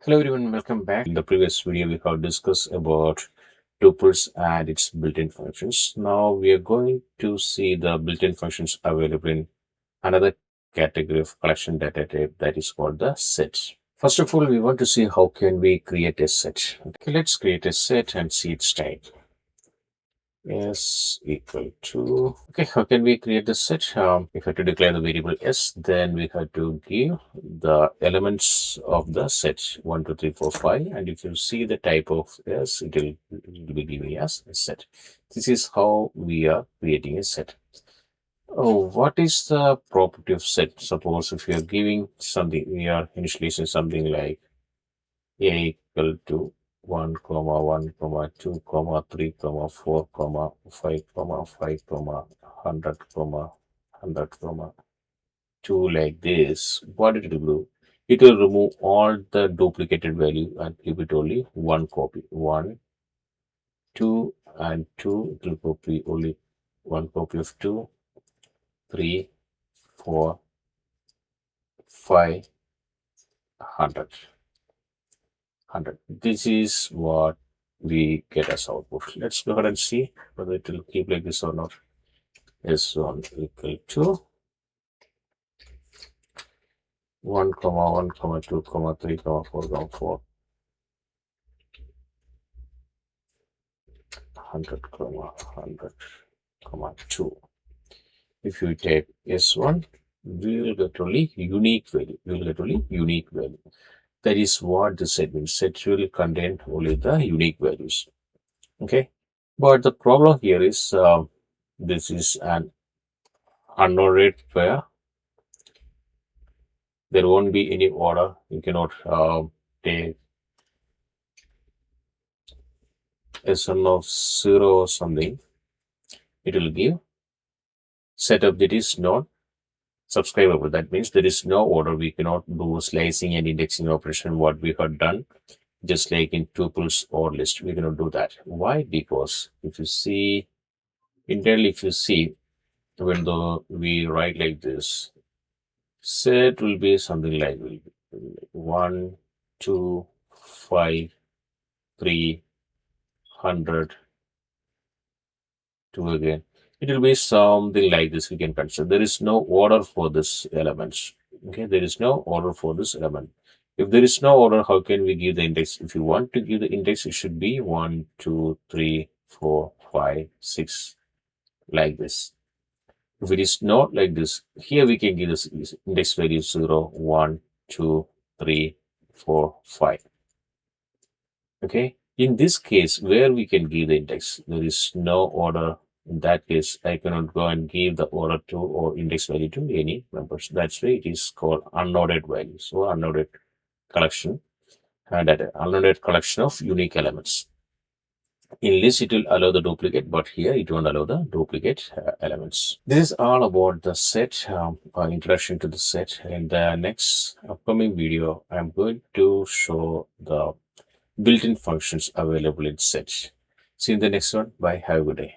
Hello everyone, welcome back. In the previous video, we have discussed about tuples and its built-in functions. Now we are going to see the built-in functions available in another category of collection data type that is called the set. First of all, we want to see how can we create a set. Okay, let's create a set and see its type. S equal to, okay, how can we create the set? If we have to declare the variable S, then we have to give the elements of the set 1, 2, 3, 4, 5. And if you see the type of S, it will be giving us a set. This is how we are creating a set. Oh, what is the property of set? Suppose if we are giving something, we are initializing something like a equal to 1 comma 1 comma 2 comma 3 comma 4 comma 5 comma 5 comma 100 comma 100 comma 2, like this. What it will do, it will remove all the duplicated value and keep it only one copy. 1 2 and 2, it will copy only one copy of 2 3 4 5 100. This is what we get as output. Let's go ahead and see whether it will keep like this or not. S1 equal to 1 comma 1 comma 2 comma 3 comma 4 comma 4 100 comma 100 comma 2. If you type S1, we will get only unique value. We will get only unique value. That is what the set means. Set will contain only the unique values. Okay, but the problem here is this is an unordered pair. There won't be any order. You cannot take a sum of 0 or something. It will give setup that is not subscribable. That means there is no order. We cannot do slicing and indexing operation what we have done, just like in tuples or list. We cannot do that. Why? Because if you see internally, if you see, even though we write like this, set will be something like 1 2 5 3 100 2 again. It will be something like this. We can consider there is no order for this elements. Okay, there is no order for this element. If there is no order, how can we give the index? If you want to give the index, it should be 1 2 3 4 5 6, like this. If it is not like this, here we can give this index value 0 1 2 3 4 5. Okay, in this case where we can give the index, there is no order. In that case, I cannot go and give the order to or index value to any members. That's why it is called unordered value. So unordered collection, and that unordered collection of unique elements. In list, it will allow the duplicate, but here it won't allow the duplicate elements. This is all about the set, introduction to the set. In the next upcoming video, I'm going to show the built-in functions available in set. See you in the next one. Bye. Have a good day.